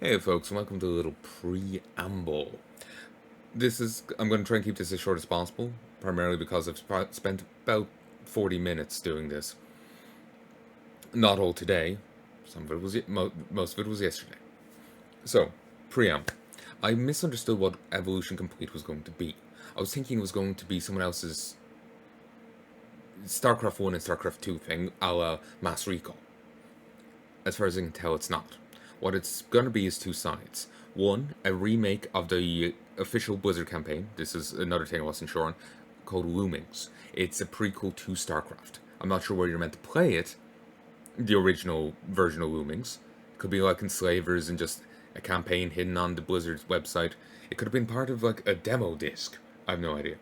Hey folks, welcome to a little preamble. I'm going to try and keep this as short as possible, primarily because I've spent about 40 minutes doing this. Not all today, some of it was, most of it was yesterday. So, preamble. I misunderstood what Evolution Complete was going to be. I was thinking it was going to be someone else's StarCraft 1 and StarCraft 2 thing, a la Mass Recall. As far as I can tell, it's not. What it's going to be is two sides. One, a remake of the official Blizzard campaign. This is another thing I wasn't sure on, called Loomings. It's a prequel to StarCraft. I'm not sure where you're meant to play it, the original version of Loomings. It could be like Enslavers and just a campaign hidden on the Blizzard's website. It could have been part of like a demo disc. I have no idea.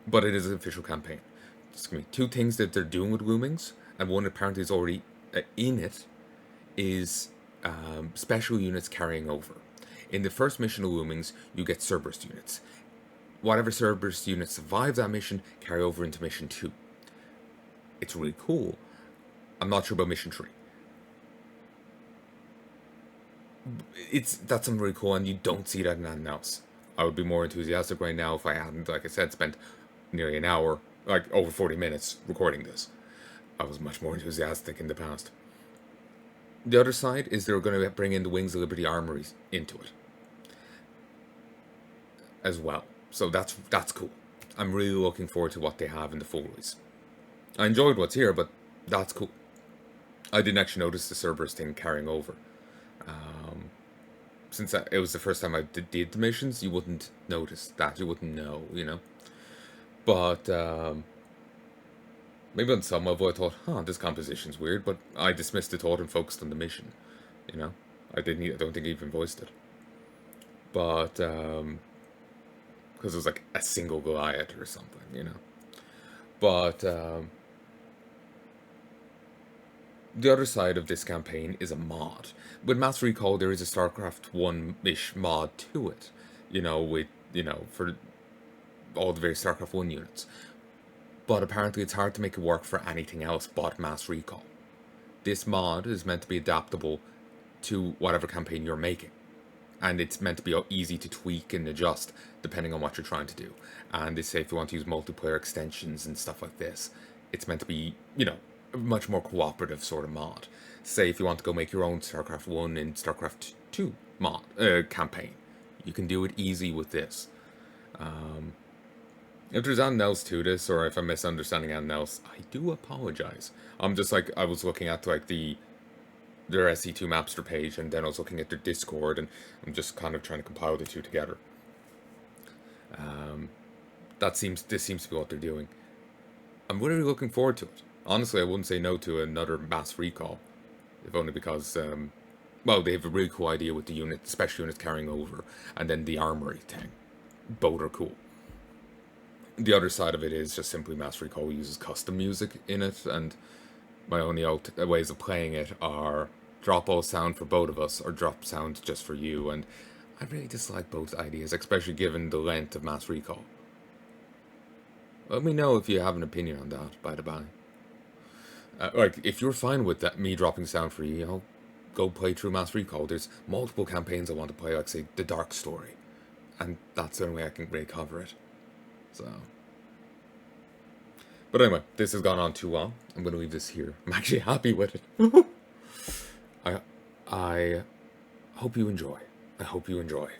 But it is an official campaign. There's going to be two things that they're doing with Loomings, and one apparently is already in it, is special units carrying over. In the first mission of Loomings, you get Cerberus units. Whatever Cerberus units survive that mission carry over into mission 2. It's really cool. I'm not sure about mission 3. That's something really cool, and you don't see that in anything else. I would be more enthusiastic right now if I hadn't, like I said, spent nearly an hour, like over 40 minutes recording this. I was much more enthusiastic in the past. The other side is they're going to bring in the Wings of Liberty armories into it as well. So that's cool. I'm really looking forward to what they have in the full release. I enjoyed what's here, but that's cool. I didn't actually notice the Cerberus thing carrying over. Since it was the first time I did the missions, you wouldn't notice that. You wouldn't know, you know? But maybe on some level I thought, this composition's weird, but I dismissed the thought and focused on the mission, you know? I don't think I even voiced it. But, because it was like a single Goliath or something, you know? But, the other side of this campaign is a mod. With Mass Recall, there is a StarCraft 1-ish mod to it, for all the various StarCraft 1 units. But apparently it's hard to make it work for anything else but Mass Recall. This mod is meant to be adaptable to whatever campaign you're making. And it's meant to be easy to tweak and adjust depending on what you're trying to do. And they say if you want to use multiplayer extensions and stuff like this, it's meant to be, a much more cooperative sort of mod. Say if you want to go make your own StarCraft 1 and StarCraft 2 mod campaign, you can do it easy with this. If there's anything else to this, or if I'm misunderstanding anything else, I do apologize. I'm just like, I was looking at like their SC2 Mapster page, and then I was looking at their Discord, and I'm just kind of trying to compile the two together. This seems to be what they're doing. I'm really looking forward to it. Honestly, I wouldn't say no to another Mass Recall, if only because, they have a really cool idea with the special units carrying over, and then the armory thing. Both are cool. The other side of it is just simply Mass Recall uses custom music in it, and my only ways of playing it are drop all sound for both of us, or drop sound just for you, and I really dislike both ideas, especially given the length of Mass Recall. Let me know if you have an opinion on that, by the by. If you're fine with that, me dropping sound for you, I'll go play through Mass Recall. There's multiple campaigns I want to play, like, say, The Dark Story. And that's the only way I can really cover it. So. But anyway, this has gone on too long. I'm going to leave this here. I'm actually happy with it. I hope you enjoy. I hope you enjoy.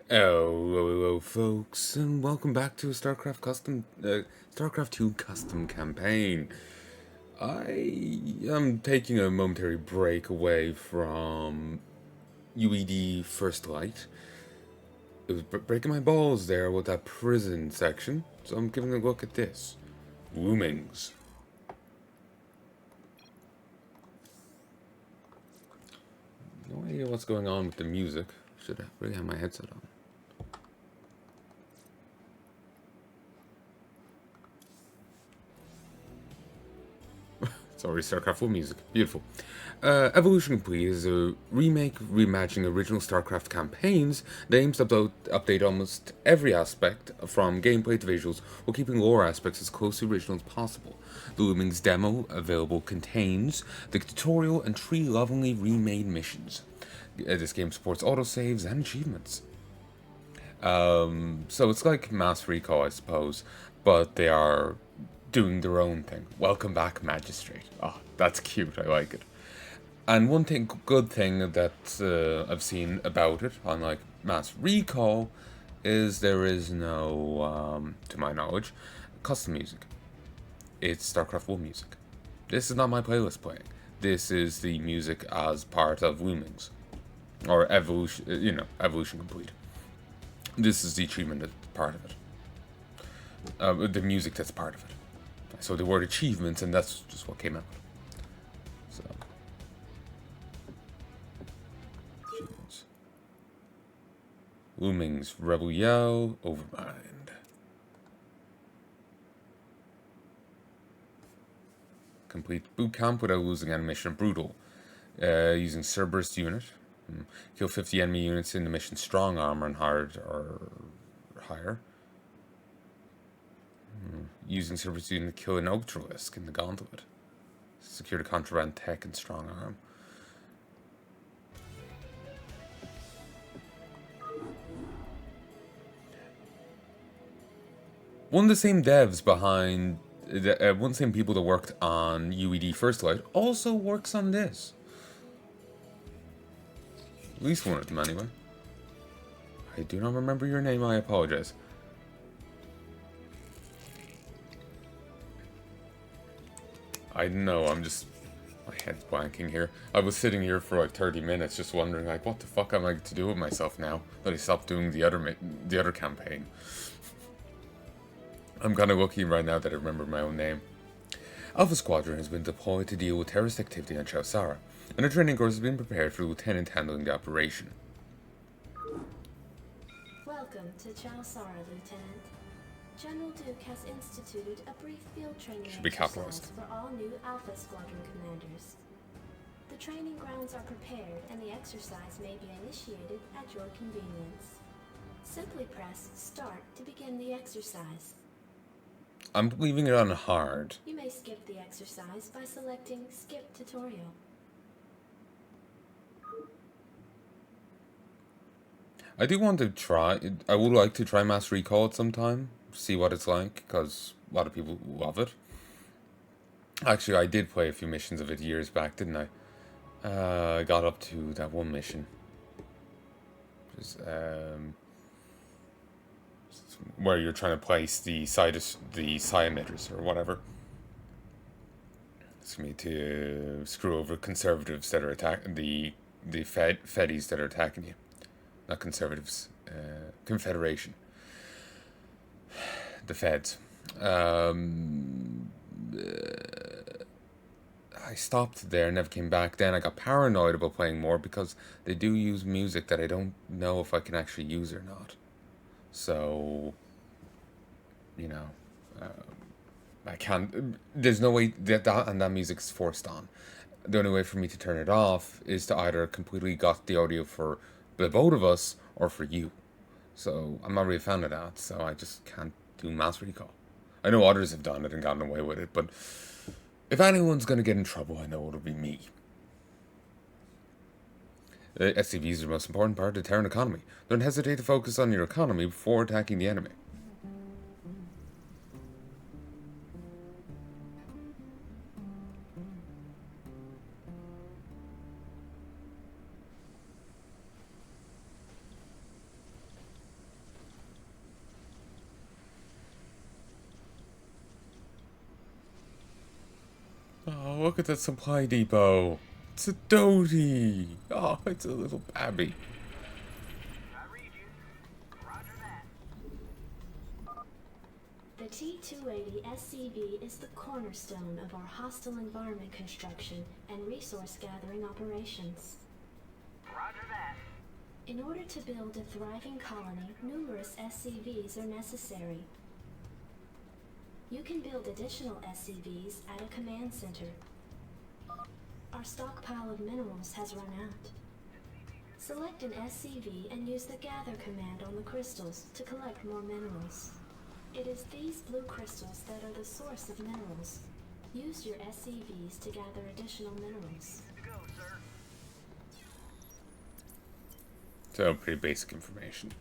Hello, folks, and welcome back to a StarCraft 2 custom campaign. I am taking a momentary break away from UED First Light. It was breaking my balls there with that prison section, so I'm giving a look at this. Loomings. No idea what's going on with the music. Should I really have my headset on? It's already StarCraft 1 music. Beautiful. Evolution Complete is a remake reimagining original StarCraft campaigns that aims to update almost every aspect, from gameplay to visuals, while keeping lore aspects as close to the original as possible. The Loomings demo available contains the tutorial and 3 lovingly remade missions. This game supports autosaves and achievements. So it's like Mass Recall, I suppose, but they are doing their own thing. Welcome back, Magistrate. Oh, that's cute. I like it. And one good thing that I've seen about it, unlike Mass Recall, is there is no, to my knowledge, custom music. It's StarCraft 1 music. This is not my playlist playing. This is the music as part of Loomings. Or Evolution, Evolution Complete. This is the achievement that's part of it. The music that's part of it. So the word achievements, and that's just what came out. So. Achievements. Loomings, Rebel Yell, Overmind. Complete boot camp without losing animation. Brutal. Using Cerberus unit. Kill 50 enemy units in the mission strong armor and hard or higher. Using Cerberus unit to kill an Ultralisk in the gauntlet. Secure the contraband tech and strong arm. One of the same devs behind one of the same people that worked on UED First Light also works on this. At least one of them, anyway. I do not remember your name, I apologize. I know, I'm just... my head's blanking here. I was sitting here for like 30 minutes just wondering, like, what the fuck am I to do with myself now that I stopped doing the other campaign. I'm kind of lucky right now that I remember my own name. Alpha Squadron has been deployed to deal with terrorist activity on Chowsara, and a training course has been prepared for the lieutenant handling the operation. Welcome to Chowsara, Lieutenant. General Duke has instituted a brief field training exercise for all new Alpha Squadron commanders. The training grounds are prepared, and the exercise may be initiated at your convenience. Simply press Start to begin the exercise. I'm leaving it on hard. You may skip the exercise by selecting Skip Tutorial. I do want to try, I would like to try Mass Recall at some time, see what it's like, because a lot of people love it. Actually, I did play a few missions of it years back, didn't I? I got up to that one mission. Where you're trying to place the psi emitters or whatever. It's me to screw over conservatives that are attacking the Feddies that are attacking you. Not conservatives, Confederation. The Feds. I stopped there, never came back. Then I got paranoid about playing more because they do use music that I don't know if I can actually use or not. So, I can't. There's no way that music's forced on. The only way for me to turn it off is to either completely gut the audio for the both of us or for you. So I'm not really a fan of that. So I just can't do Mass Recall. I know others have done it and gotten away with it, but if anyone's gonna get in trouble, I know it'll be me. SCVs are the most important part of the Terran economy. Don't hesitate to focus on your economy before attacking the enemy. Oh, look at that supply depot. It's a Doty. Oh, it's a little babby. The T-280 SCV is the cornerstone of our hostile environment construction and resource gathering operations. Roger that. In order to build a thriving colony, numerous SCVs are necessary. You can build additional SCVs at a command center. Our stockpile of minerals has run out. Select an SCV and use the Gather command on the crystals to collect more minerals. It is these blue crystals that are the source of minerals. Use your SCVs to gather additional minerals. Go, sir. So, pretty basic information.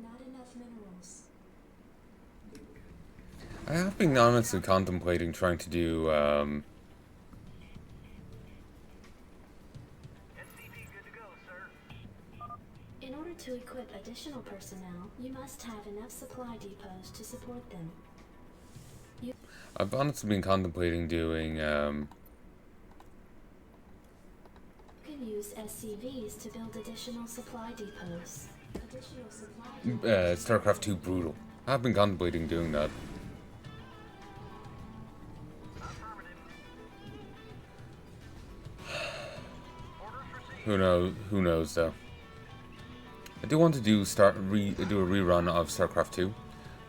Not enough minerals. I have been honestly contemplating trying to do, SCV good to go, sir. In order to equip additional personnel, you must have enough supply depots to support them. I've honestly been contemplating doing, You can use SCVs to build additional supply depots. StarCraft 2 Brutal. I've been contemplating doing that. Who knows though. I do want to do a rerun of StarCraft 2.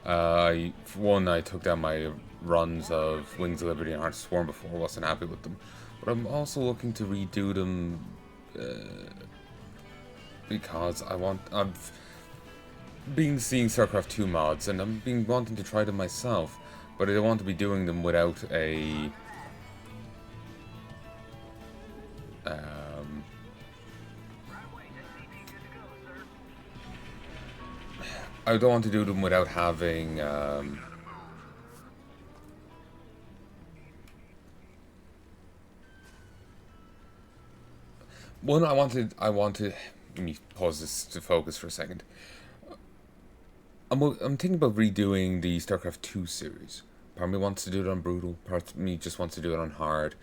For one, I took down my runs of Wings of Liberty and Hearts of Swarm before, wasn't happy with them. But I'm also looking to redo them because I've been seeing StarCraft 2 mods and I've been wanting to try them myself, but I don't want to be doing them without a I don't want to do them without having one. I wanted. Let me pause this to focus for a second. I'm thinking about redoing the StarCraft 2 series. Part of me wants to do it on Brutal. Part of me just wants to do it on Hard.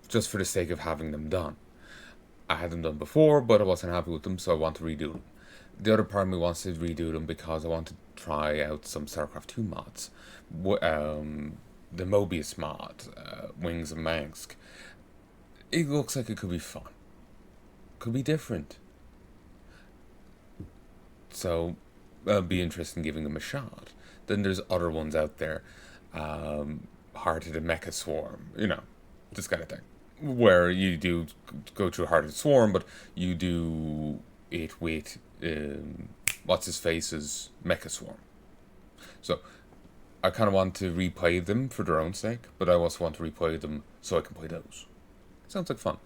Just for the sake of having them done. I had them done before, but I wasn't happy with them, so I want to redo them. The other part of me wants to redo them because I want to try out some StarCraft 2 mods. The Mobius mod, Wings of Mansk. It looks like it could be fun. Could be different. So, I'll be interested in giving them a shot. Then there's other ones out there. Heart of the Mecha Swarm. You know, this kind of thing. Where you do go through Heart of the Swarm, but you do it with what's-his-face's Mecha Swarm. So, I kind of want to replay them for their own sake, but I also want to replay them so I can play those. Sounds like fun.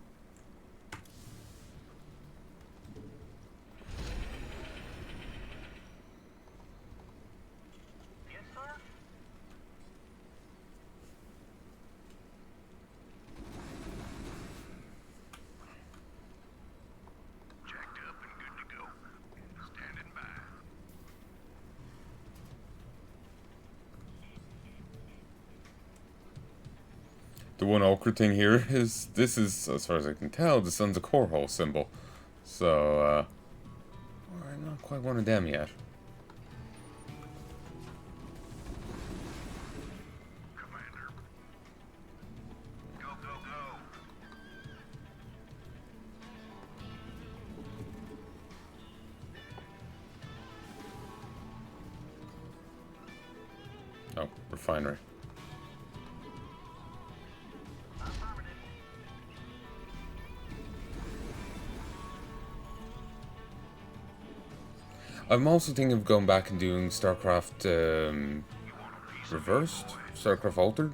Yes, sir. Jacked up and good to go. Standing by. The one awkward thing here is, this is, as far as I can tell, the sun's a core hole symbol. So, we're not quite one of them yet. Commander. Go, go, go. Oh, refinery. I'm also thinking of going back and doing StarCraft Reversed, StarCraft Altered,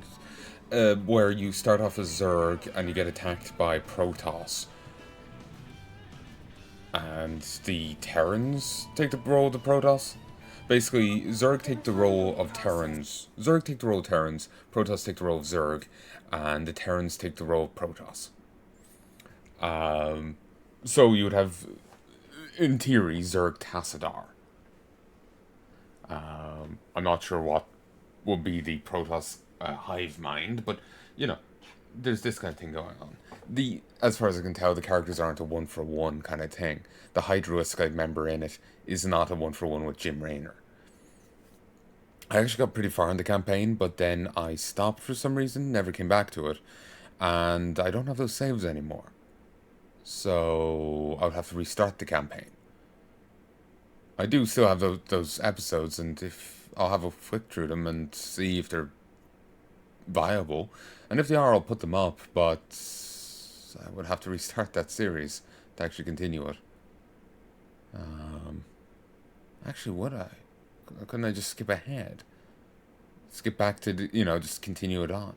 where you start off as Zerg and you get attacked by Protoss. And the Terrans take the role of the Protoss. Basically, Zerg take the role of Terrans. Zerg take the role of Terrans, Protoss take the role of Zerg, and the Terrans take the role of Protoss. So you would have, in theory, Zerg Tassadar. I'm not sure what would be the Protoss hive mind, but, you know, there's this kind of thing going on. As far as I can tell, the characters aren't a one-for-one kind of thing. The Hydra-esque member in it is not a one-for-one with Jim Raynor. I actually got pretty far in the campaign, but then I stopped for some reason, never came back to it, and I don't have those saves anymore. So I'll have to restart the campaign. I do still have those episodes, and if I'll have a flick through them and see if they're viable, and if they are, I'll put them up. But I would have to restart that series to actually continue it. Actually, would I? Couldn't I just skip ahead? Skip back to just continue it on.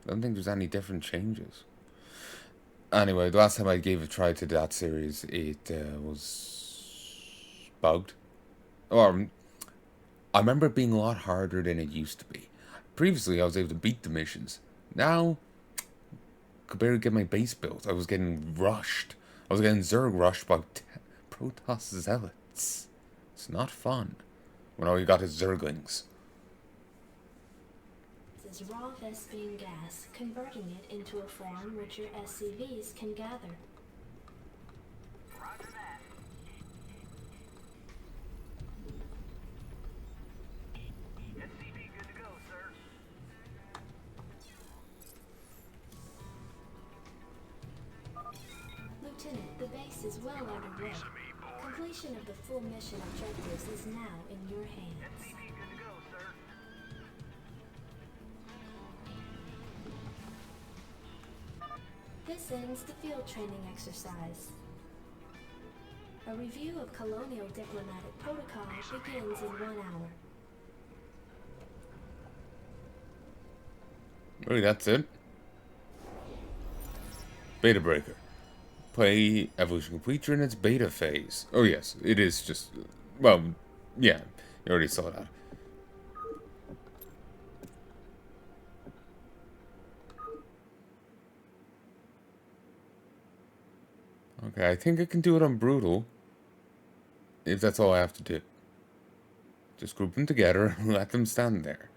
I don't think there's any different changes. Anyway, the last time I gave a try to that series, it was bugged. Or I remember it being a lot harder than it used to be. Previously, I was able to beat the missions. Now, I could barely get my base built. I was getting rushed. I was getting Zerg rushed by Protoss Zealots. It's not fun when all you got is Zerglings. This is raw Vespene gas, converting it into a form which your SCVs can gather. Roger that. SCV good to go, sir. Lieutenant, the base is well underway. Completion of the full mission objectives is now in your hands. SCV good to go, sir. This ends the field training exercise. A review of colonial diplomatic protocol begins in 1 hour. Really, that's it? Beta Breaker. Play Evolution Complete during its beta phase. Oh yes, it is just... Well, yeah, you already saw that. Okay, I think I can do it on Brutal. If that's all I have to do. Just group them together and let them stand there.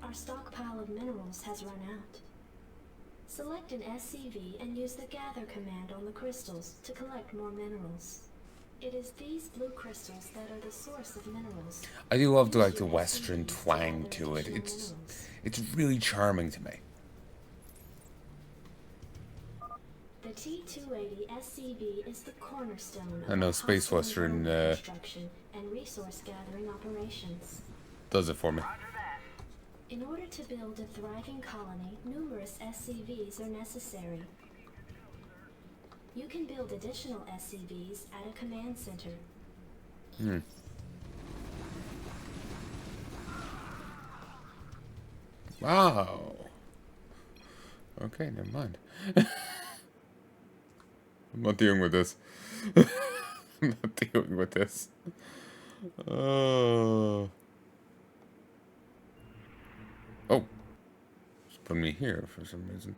Our stockpile of minerals has run out. Select an SCV and use the Gather command on the crystals to collect more minerals. It is these blue crystals that are the source of minerals. I do love Use the your Western SCVs twang gather to it. additional It's really charming to me. The T-280 SCV is the cornerstone I know of Space hostile Western environment construction and resource gathering operations. does it for me. In order to build a thriving colony, numerous SCVs are necessary. You can build additional SCVs at a command center. Wow. Okay, never mind. I'm not dealing with this. I'm not dealing with this. Oh. Oh. Just put me here for some reason.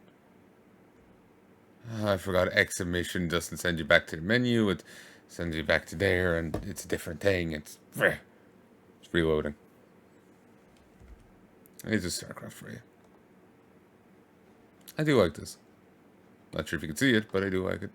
I forgot exhibition doesn't send you back to the menu. It sends you back to there, and it's a different thing. It's reloading. It's a StarCraft for you. I do like this. Not sure if you can see it, but I do like it.